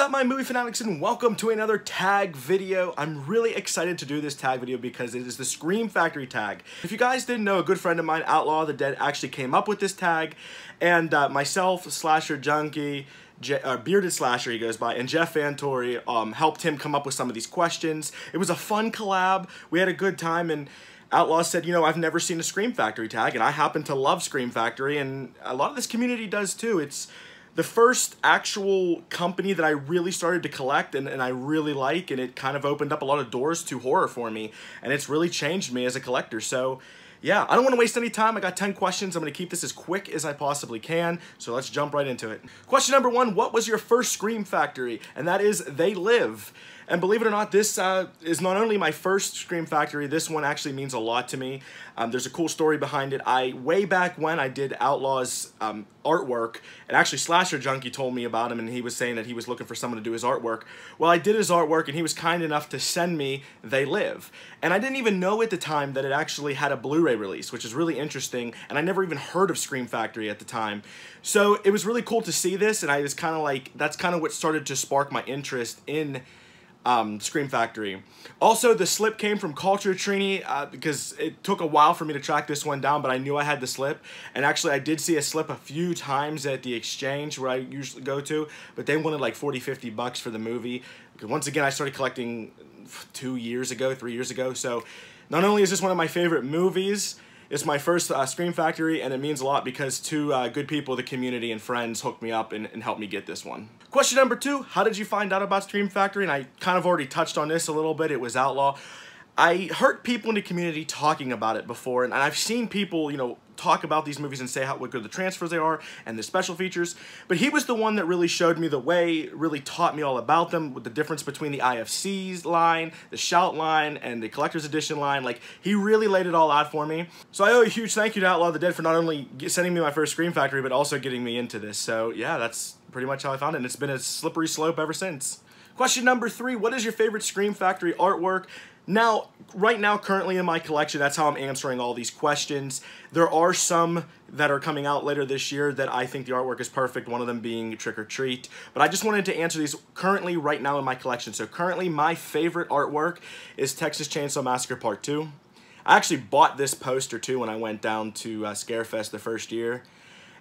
up, my movie fanatics, and welcome to another tag video. I'm really excited to do this tag video because it is the Scream Factory tag. If you guys didn't know, a good friend of mine, Outlaw of the Dead, actually came up with this tag, and myself, Slasher Junkie, Bearded Slasher he goes by, and Jeff Vantori helped him come up with some of these questions. It was a fun collab. We had a good time, and Outlaw said, you know, I've never seen a Scream Factory tag, and I happen to love Scream Factory, and a lot of this community does too. It's the first actual company that I really started to collect and I really like, and it kind of opened up a lot of doors to horror for me, and it's really changed me as a collector. So yeah, I don't want to waste any time. I got 10 questions. I'm going to keep this as quick as I possibly can, so let's jump right into it. Question number 1, what was your first Scream Factory? And that is They Live. And believe it or not, this is not only my first Scream Factory, this one actually means a lot to me. There's a cool story behind it. Way back when I did Outlaw's artwork, and actually Slasher Junkie told me about him, and he was saying that he was looking for someone to do his artwork. Well, I did his artwork, and he was kind enough to send me They Live. And I didn't even know at the time that it actually had a Blu-ray release, which is really interesting, and I never even heard of Scream Factory at the time. So it was really cool to see this, and I was kind of like, that's kind of what started to spark my interest in Scream Factory. Also, the slip came from Culture Trini because it took a while for me to track this one down, but I knew I had the slip. And actually, I did see a slip a few times at the exchange where I usually go to, but they wanted like 40, 50 bucks for the movie. Because once again, I started collecting 3 years ago. So not only is this one of my favorite movies, it's my first Scream Factory, and it means a lot because two good people, the community and friends, hooked me up and helped me get this one. Question number 2, how did you find out about Scream Factory? And I kind of already touched on this a little bit. It was Outlaw. I heard people in the community talking about it before, and I've seen people, you know, talk about these movies and say how good the transfers they are and the special features, but he was the one that really showed me the way, really taught me all about them, with the difference between the IFC's line, the Shout line, and the Collector's Edition line. Like, he really laid it all out for me. So I owe a huge thank you to Outlaw of the Dead for not only sending me my first Scream Factory, but also getting me into this. So yeah, that's pretty much how I found it, and it's been a slippery slope ever since. Question number 3, what is your favorite Scream Factory artwork? Now, right now, currently in my collection, that's how I'm answering all these questions. There are some that are coming out later this year that I think the artwork is perfect, one of them being Trick or Treat. But I just wanted to answer these currently right now in my collection. So currently, my favorite artwork is Texas Chainsaw Massacre Part 2. I actually bought this poster too when I went down to Scarefest the first year.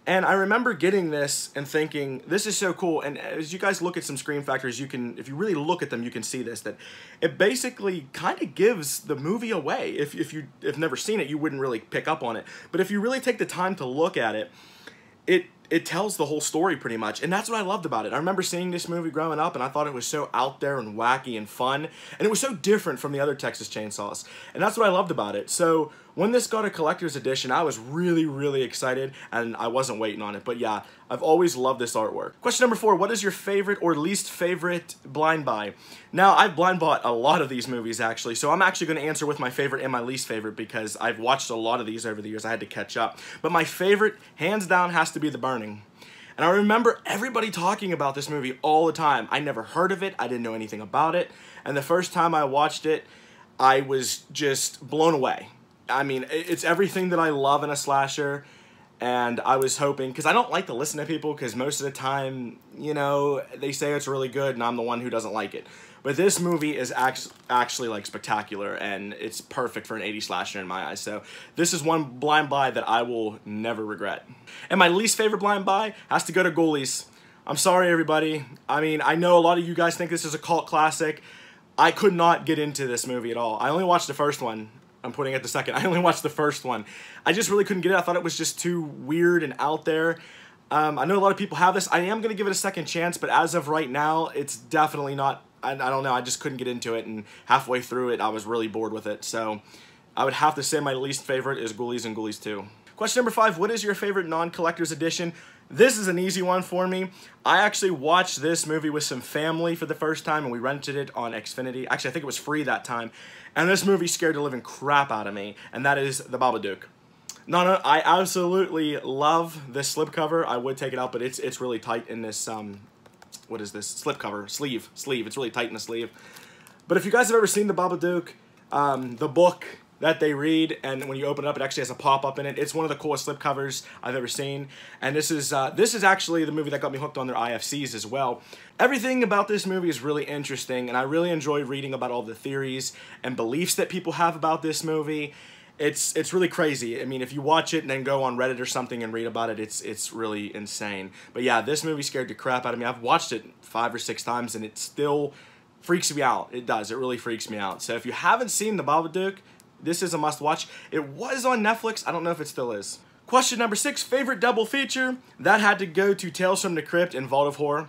And I remember getting this and thinking, this is so cool. And as you guys look at some Scream Factories, you can, if you really look at them, you can see this, that it basically kind of gives the movie away. If you've never seen it, you wouldn't really pick up on it. But if you really take the time to look at it, it tells the whole story pretty much, and that's what I loved about it. I remember seeing this movie growing up, and I thought it was so out there and wacky and fun, and it was so different from the other Texas Chainsaws, and that's what I loved about it. So when this got a collector's edition, I was really, really excited, and I wasn't waiting on it. But yeah, I've always loved this artwork. Question number 4, what is your favorite or least favorite blind buy? Now, I've blind bought a lot of these movies, actually, so I'm actually going to answer with my favorite and my least favorite because I've watched a lot of these over the years. I had to catch up. But my favorite, hands down, has to be The Burning. And I remember everybody talking about this movie all the time. I never heard of it. I didn't know anything about it. And the first time I watched it, I was just blown away. I mean, it's everything that I love in a slasher, and I was hoping, because I don't like to listen to people, because most of the time, you know, they say it's really good, and I'm the one who doesn't like it. But this movie is actually like spectacular, and it's perfect for an 80s slasher in my eyes. So this is one blind buy that I will never regret. And my least favorite blind buy has to go to Ghoulies. I'm sorry, everybody. I mean, I know a lot of you guys think this is a cult classic. I could not get into this movie at all. I only watched the first one. I'm putting it the second. I only watched the first one. I just really couldn't get it. I thought it was just too weird and out there. I know a lot of people have this. I am going to give it a second chance, but as of right now, it's definitely not. I don't know. I just couldn't get into it, and halfway through it, I was really bored with it. So I would have to say my least favorite is Ghoulies and Ghoulies 2. Question number 5, what is your favorite non-collector's edition? This is an easy one for me. I actually watched this movie with some family for the first time, and we rented it on Xfinity. Actually, I think it was free that time. And this movie scared the living crap out of me, and that is The Babadook. No, I absolutely love this slipcover. I would take it out, but it's really tight in this, what is this? Slipcover, sleeve. It's really tight in the sleeve. But if you guys have ever seen The Babadook, the book, that they read, and when you open it up, it actually has a pop-up in it. It's one of the coolest slipcovers I've ever seen, and this is actually the movie that got me hooked on their IFCs as well. Everything about this movie is really interesting, and I really enjoyed reading about all the theories and beliefs that people have about this movie. It's really crazy. I mean, if you watch it and then go on Reddit or something and read about it, it's really insane. But yeah, this movie scared the crap out of me. I've watched it 5 or 6 times, and it still freaks me out. It does. It really freaks me out. So if you haven't seen The Babadook, this is a must-watch. It was on Netflix. I don't know if it still is. Question number 6, favorite double feature? That had to go to Tales from the Crypt and Vault of Horror.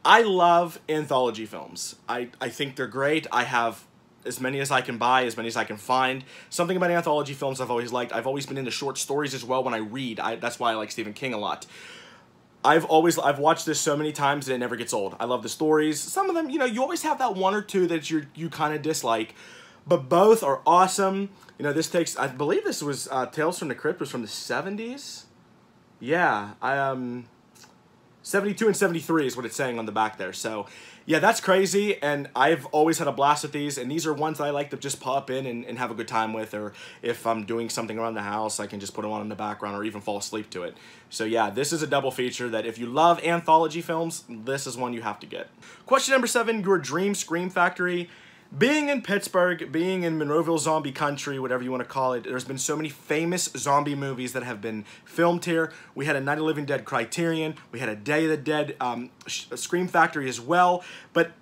I love anthology films. I think they're great. I have as many as I can buy, as many as I can find. Something about anthology films I've always liked. I've always been into short stories as well when I read. That's why I like Stephen King a lot. I've watched this so many times that it never gets old. I love the stories. Some of them, you know, you always have that one or two that you kind of dislike. But both are awesome. You know, this takes, I believe this was, Tales from the Crypt was from the 70s? Yeah, 72 and 73 is what it's saying on the back there. So, yeah, that's crazy, and I've always had a blast with these, and these are ones that I like to just pop in and have a good time with, or if I'm doing something around the house, I can just put them on in the background or even fall asleep to it. So, yeah, this is a double feature that if you love anthology films, this is one you have to get. Question number 7, your dream Scream Factory. Being in Pittsburgh, being in Monroeville zombie country, whatever you want to call it, there's been so many famous zombie movies that have been filmed here. We had a Night of the Living Dead Criterion. We had a Day of the Dead Scream Factory as well. But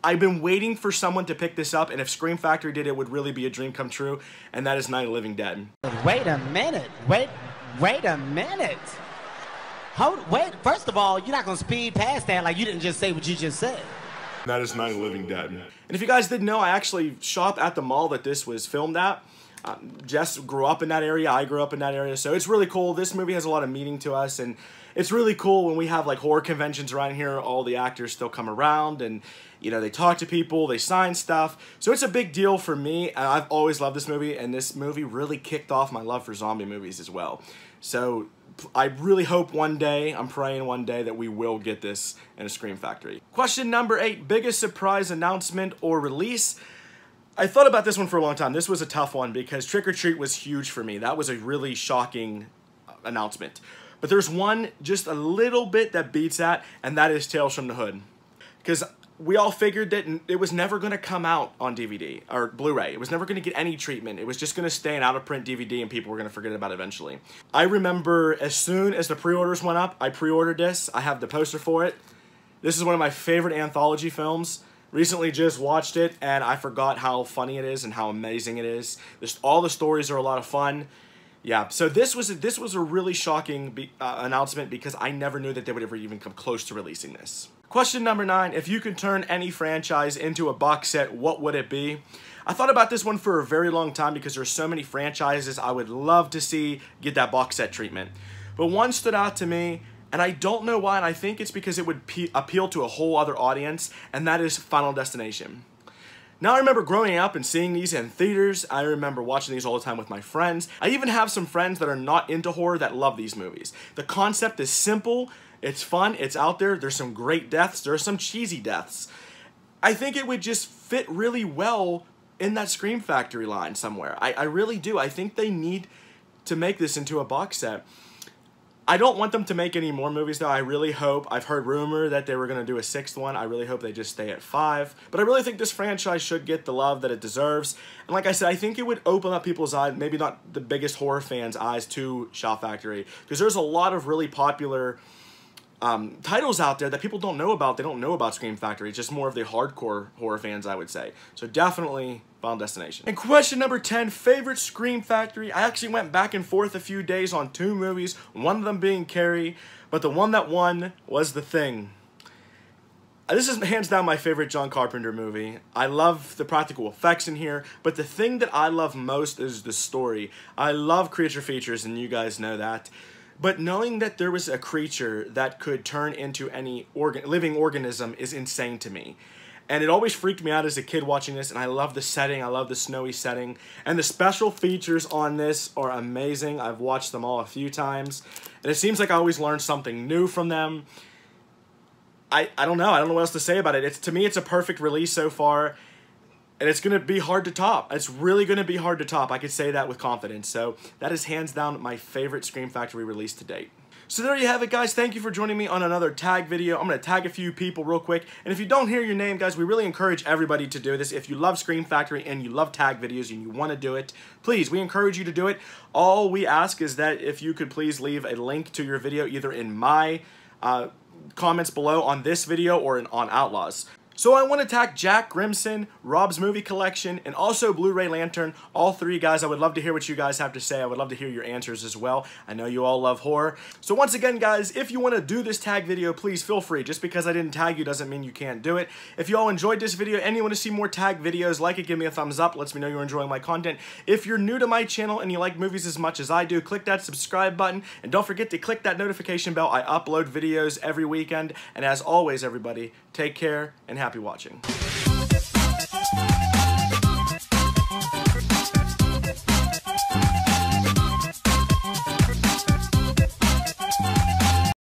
I've been waiting for someone to pick this up, and if Scream Factory did, it would really be a dream come true, and that is Night of the Living Dead. Wait a minute. Wait a minute. Wait, first of all, you're not going to speed past that like you didn't just say what you just said. That is Night of the Living Dead. And if you guys didn't know, I actually shop at the mall that this was filmed at. Jess grew up in that area. I grew up in that area. So it's really cool. This movie has a lot of meaning to us. And it's really cool when we have like horror conventions around here. All the actors still come around and, you know, they talk to people. They sign stuff. So it's a big deal for me. And I've always loved this movie. And this movie really kicked off my love for zombie movies as well. So I really hope one day, I'm praying one day, that we will get this in a Scream Factory. Question number 8, biggest surprise announcement or release? I thought about this one for a long time. This was a tough one because Trick or Treat was huge for me. That was a really shocking announcement. But there's one just a little bit that beats that, and that is Tales from the Hood. Because we all figured that it was never going to come out on DVD or Blu-ray. It was never going to get any treatment. It was just going to stay an out-of-print DVD and people were going to forget about it eventually. I remember as soon as the pre-orders went up, I pre-ordered this. I have the poster for it. This is one of my favorite anthology films. Recently just watched it and I forgot how funny it is and how amazing it is. All the stories are a lot of fun. Yeah, so this was a really shocking announcement because I never knew that they would ever even come close to releasing this. Question number 9, if you could turn any franchise into a box set, what would it be? I thought about this one for a very long time because there's so many franchises I would love to see get that box set treatment. But one stood out to me, and I don't know why, and I think it's because it would appeal to a whole other audience, and that is Final Destination. Now, I remember growing up and seeing these in theaters. I remember watching these all the time with my friends. I even have some friends that are not into horror that love these movies. The concept is simple. It's fun. It's out there. There's some great deaths. There are some cheesy deaths. I think it would just fit really well in that Scream Factory line somewhere. I really do. I think they need to make this into a box set. I don't want them to make any more movies, though. I really hope. I've heard rumor that they were going to do a 6th one. I really hope they just stay at 5. But I really think this franchise should get the love that it deserves. And like I said, I think it would open up people's eyes, maybe not the biggest horror fans' eyes to Shout Factory. Because there's a lot of really popular titles out there that people don't know about. They don't know about Scream Factory. It's just more of the hardcore horror fans, I would say. So definitely Final Destination. And question number 10, favorite Scream Factory. I actually went back and forth a few days on 2 movies, one of them being Carrie, but the one that won was The Thing. This is hands down my favorite John Carpenter movie. I love the practical effects in here, but the thing that I love most is the story. I love creature features, and you guys know that. But knowing that there was a creature that could turn into any living organism is insane to me. And it always freaked me out as a kid watching this, and I love the setting. I love the snowy setting. And the special features on this are amazing. I've watched them all a few times. And it seems like I always learn something new from them. I don't know. I don't know what else to say about it. To me, it's a perfect release so far. And it's going to be hard to top. It's really going to be hard to top. I could say that with confidence. So that is hands down my favorite Scream Factory release to date. So there you have it, guys. Thank you for joining me on another tag video. I'm going to tag a few people real quick. And if you don't hear your name, guys, we really encourage everybody to do this. If you love Scream Factory and you love tag videos and you want to do it, please, we encourage you to do it. All we ask is that if you could please leave a link to your video either in my comments below on this video or on Outlaw's. So I want to tag Jack, Grimson, Rob's Movie Collection, and also Blu-ray Lantern. All three guys. I would love to hear what you guys have to say. I would love to hear your answers as well. I know you all love horror. So once again, guys, if you want to do this tag video, please feel free. Just because I didn't tag you doesn't mean you can't do it. If you all enjoyed this video and you want to see more tag videos, like it, give me a thumbs up. Lets me know you're enjoying my content. If you're new to my channel and you like movies as much as I do, click that subscribe button. And don't forget to click that notification bell. I upload videos every weekend. And as always, everybody, take care and happy watching.